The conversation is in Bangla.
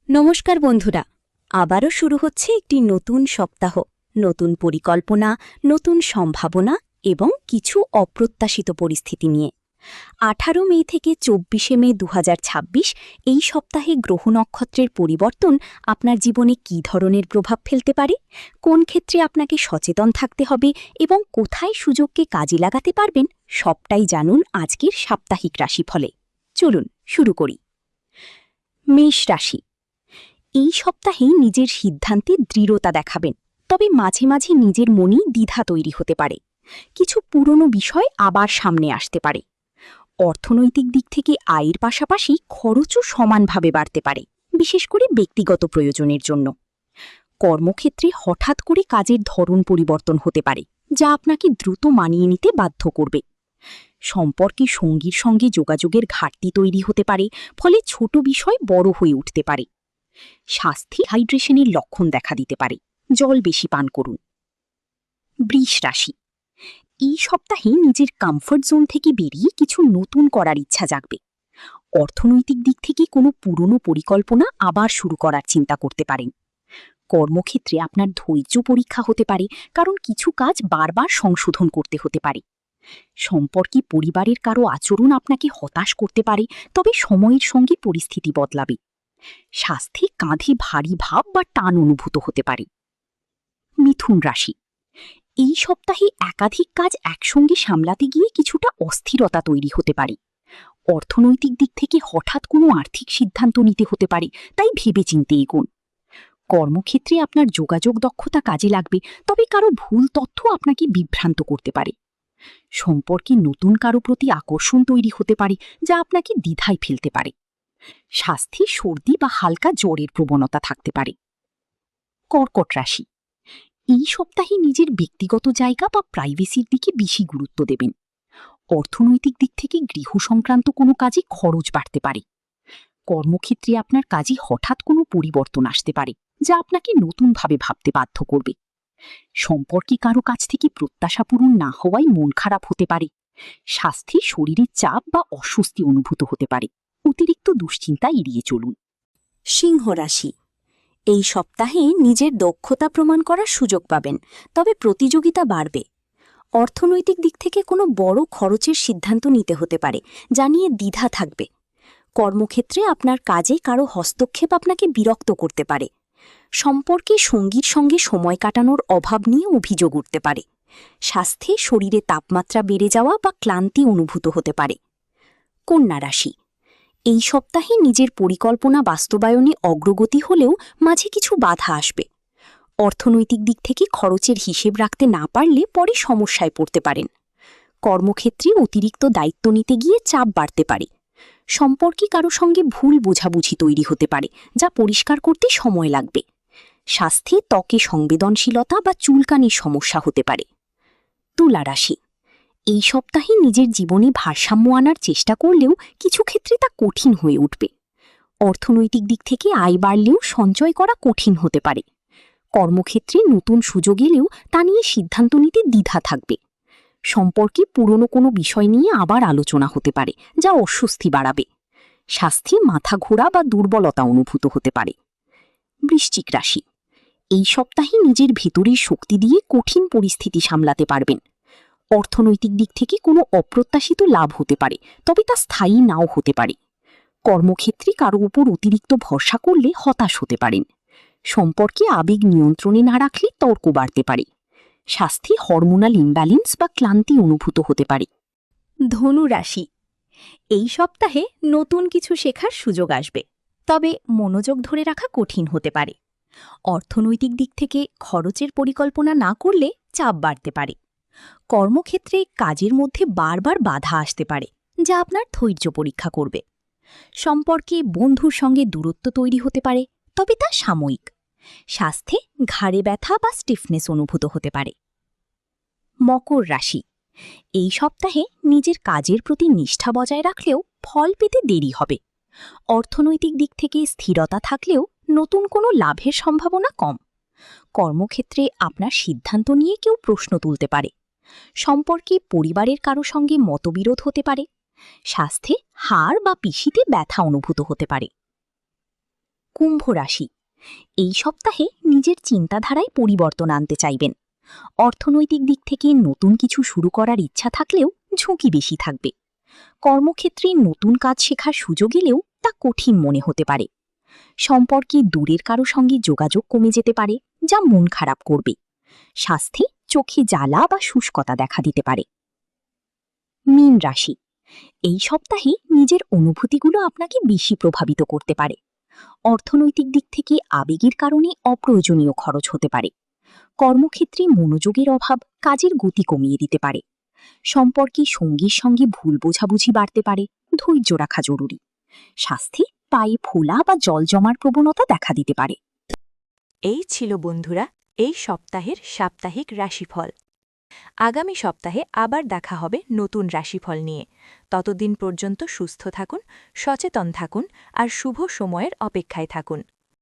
নমস্কার বন্ধুরা, আবারও শুরু হচ্ছে একটি নতুন সপ্তাহ। নতুন পরিকল্পনা, নতুন সম্ভাবনা এবং কিছু অপ্রত্যাশিত পরিস্থিতি নিয়ে। 18 মে থেকে 24 মে 2026 এই সপ্তাহে গ্রহ নক্ষত্রের পরিবর্তন আপনার জীবনে কী ধরনের প্রভাব ফেলতে পারে, কোন ক্ষেত্রে আপনাকে সচেতন থাকতে হবে এবং কোথায় সুযোগকে কাজে লাগাতে পারবেন, সবটাই জানুন আজকের সাপ্তাহিক রাশিফলে। চলুন শুরু করি। মেষ রাশি। এই সপ্তাহে নিজের সিদ্ধান্তে দৃঢ়তা দেখাবেন, তবে মাঝে মাঝে নিজের মনেই দ্বিধা তৈরি হতে পারে। কিছু পুরনো বিষয় আবার সামনে আসতে পারে। অর্থনৈতিক দিক থেকে আয়ের পাশাপাশি খরচও সমানভাবে বাড়তে পারে, বিশেষ করে ব্যক্তিগত প্রয়োজনের জন্য। কর্মক্ষেত্রে হঠাৎ করে কাজের ধরন পরিবর্তন হতে পারে, যা আপনাকে দ্রুত মানিয়ে নিতে বাধ্য করবে। সম্পর্কে সঙ্গীর সঙ্গে যোগাযোগের ঘাটতি তৈরি হতে পারে, ফলে ছোট বিষয় বড় হয়ে উঠতে পারে। স্বাস্থ্যে হাইড্রেশনের লক্ষণ দেখা দিতে পারে, জল বেশি পান করুন। বৃষ রাশি। এই সপ্তাহে নিজের কমফর্ট জোন থেকে বেরিয়ে কিছু নতুন করার ইচ্ছা জাগবে। অর্থনৈতিক দিক থেকে কোনো পুরনো পরিকল্পনা আবার শুরু করার চিন্তা করতে পারেন। কর্মক্ষেত্রে আপনার ধৈর্য পরীক্ষা হতে পারে, কারণ কিছু কাজ বারবার সংশোধন করতে হতে পারে। সম্পর্কে পরিবারের কারো আচরণ আপনাকে হতাশ করতে পারে, তবে সময়ের সঙ্গে পরিস্থিতি বদলাবে। স্বাস্থ্যে কাঁধে ভারী ভাব বা টান অনুভূত হতে পারে। মিথুন রাশি। এই সপ্তাহে একাধিক কাজ একসঙ্গে সামলাতে গিয়ে কিছুটা অস্থিরতা তৈরি হতে পারে। অর্থনৈতিক দিক থেকে হঠাৎ কোনো আর্থিক সিদ্ধান্ত নিতে হতে পারে, তাই ভেবেচিন্তে এগোন। কর্মক্ষেত্রে আপনার যোগাযোগ দক্ষতা কাজে লাগবে, তবে কারো ভুল তথ্য আপনাকে বিভ্রান্ত করতে পারে। সম্পর্কে নতুন কারো প্রতি আকর্ষণ তৈরি হতে পারে, যা আপনাকে দ্বিধায় ফেলতে পারে। স্বাস্থ্যে সর্দি বা হালকা জ্বরের প্রবণতা থাকতে পারে। কর্কট রাশি। এই সপ্তাহে নিজের ব্যক্তিগত জায়গা বা প্রাইভেসির দিকে বেশি গুরুত্ব দেবেন। অর্থনৈতিক দিক থেকে গৃহ সংক্রান্ত কোনো কাজে খরচ বাড়তে পারে। কর্মক্ষেত্রে আপনার কাজে হঠাৎ কোনো পরিবর্তন আসতে পারে, যা আপনাকে নতুনভাবে ভাবতে বাধ্য করবে। সম্পর্কে কারো কাছ থেকে প্রত্যাশা পূরণ না হওয়ায় মন খারাপ হতে পারে। স্বাস্থ্যে শরীরের চাপ বা অস্বস্তি অনুভূত হতে পারে। অতিরিক্ত দুশ্চিন্তা এড়িয়ে চলুন। সিংহ রাশি। এই সপ্তাহে নিজের দক্ষতা প্রমাণ করার সুযোগ পাবেন, তবে প্রতিযোগিতা বাড়বে। অর্থনৈতিক দিক থেকে কোনো বড় খরচের সিদ্ধান্ত নিতে হতে পারে, যা নিয়ে দ্বিধা থাকবে। কর্মক্ষেত্রে আপনার কাজে কারো হস্তক্ষেপ আপনাকে বিরক্ত করতে পারে। সম্পর্কে সঙ্গীর সঙ্গে সময় কাটানোর অভাব নিয়ে অভিযোগ উঠতে পারে। স্বাস্থ্যে শরীরে তাপমাত্রা বেড়ে যাওয়া বা ক্লান্তি অনুভূত হতে পারে। কন্যা রাশি। এই সপ্তাহে নিজের পরিকল্পনা বাস্তবায়নে অগ্রগতি হলেও মাঝে কিছু বাধা আসবে। অর্থনৈতিক দিক থেকে খরচের হিসেব রাখতে না পারলে পরে সমস্যায় পড়তে পারেন। কর্মক্ষেত্রে অতিরিক্ত দায়িত্ব নিতে গিয়ে চাপ বাড়তে পারে। সম্পর্কে কারো সঙ্গে ভুল বোঝাবুঝি তৈরি হতে পারে, যা পরিষ্কার করতে সময় লাগবে। স্বাস্থ্যে ত্বকে সংবেদনশীলতা বা চুলকানির সমস্যা হতে পারে। তুলা রাশি। এই সপ্তাহে নিজের জীবনে ভারসাম্য আনার চেষ্টা করলেও কিছু ক্ষেত্রে তা কঠিন হয়ে উঠবে। অর্থনৈতিক দিক থেকে আয় বাড়লেও সঞ্চয় করা কঠিন হতে পারে। কর্মক্ষেত্রে নতুন সুযোগ এলেও তা নিয়ে সিদ্ধান্ত নিতে দ্বিধা থাকবে। সম্পর্কে পুরনো কোনো বিষয় নিয়ে আবার আলোচনা হতে পারে, যা অস্বস্তি বাড়াবে। স্বাস্থ্যে মাথা ঘোরা বা দুর্বলতা অনুভূত হতে পারে। বৃশ্চিক রাশি। এই সপ্তাহে নিজের ভেতরের শক্তি দিয়ে কঠিন পরিস্থিতি সামলাতে পারবেন। অর্থনৈতিক দিক থেকে কোনো অপ্রত্যাশিত লাভ হতে পারে, তবে তা স্থায়ী নাও হতে পারে। কর্মক্ষেত্রে কারো উপর অতিরিক্ত ভরসা করলে হতাশ হতে পারেন। সম্পর্কে আবেগ নিয়ন্ত্রণে না রাখলে তর্ক বাড়তে পারে। স্বাস্থ্যে হরমোনাল ইমব্যালেন্স বা ক্লান্তি অনুভূত হতে পারে। ধনু রাশি। এই সপ্তাহে নতুন কিছু শেখার সুযোগ আসবে, তবে মনোযোগ ধরে রাখা কঠিন হতে পারে। অর্থনৈতিক দিক থেকে খরচের পরিকল্পনা না করলে চাপ বাড়তে পারে। কর্মক্ষেত্রে কাজের মধ্যে বারবার বাধা আসতে পারে, যা আপনার ধৈর্য পরীক্ষা করবে। সম্পর্কে বন্ধুর সঙ্গে দূরত্ব তৈরি হতে পারে, তবে তা সাময়িক। স্বাস্থ্যে ঘাড়ে ব্যথা বা স্টিফনেস অনুভূত হতে পারে। মকর রাশি। এই সপ্তাহে নিজের কাজের প্রতি নিষ্ঠা বজায় রাখলেও ফল পেতে দেরি হবে। অর্থনৈতিক দিক থেকে স্থিরতা থাকলেও নতুন কোনো লাভের সম্ভাবনা কম। কর্মক্ষেত্রে আপনার সিদ্ধান্ত নিয়ে কেউ প্রশ্ন তুলতে পারে। সম্পর্কে পরিবারের কারো সঙ্গে মতবিরোধ হতে পারে। স্বাস্থ্যে হাড় বা পিষিতে ব্যথা অনুভূত হতে পারে। কুম্ভ রাশি। এই সপ্তাহে নিজের চিন্তাধারায় পরিবর্তন আনতে চাইবেন। অর্থনৈতিক দিক থেকে নতুন কিছু শুরু করার ইচ্ছা থাকলেও ঝুঁকি বেশি থাকবে। কর্মক্ষেত্রে নতুন কাজ শেখার সুযোগ এলেও তা কঠিন মনে হতে পারে। সম্পর্কে দূরের কারো সঙ্গে যোগাযোগ কমে যেতে পারে, যা মন খারাপ করবে। স্বাস্থ্যে চোখে জ্বালা বা শুষ্কতা দেখা দিতে পারে। মীন রাশি। এই সপ্তাহে নিজের অনুভূতিগুলো আপনাকে বেশি প্রভাবিত করতে পারে। অর্থনৈতিক দিক থেকে আবেগের কারণে অপ্রয়োজনীয় খরচ হতে পারে। কর্মক্ষেত্রে মনোযোগের অভাব কাজের গতি কমিয়ে দিতে পারে। সম্পর্কে সঙ্গীর সঙ্গে ভুল বোঝাবুঝি বাড়তে পারে, ধৈর্য রাখা জরুরি। স্বাস্থ্যে পায়ে ফোলা বা জল জমার প্রবণতা দেখা দিতে পারে। এই ছিল বন্ধুরা এই সপ্তাহের সাপ্তাহিক রাশিফল। আগামী সপ্তাহে আবার দেখা হবে নতুন রাশিফল নিয়ে। ততদিন পর্যন্ত সুস্থ থাকুন, সচেতন থাকুন আর শুভ সময়ের অপেক্ষায় থাকুন।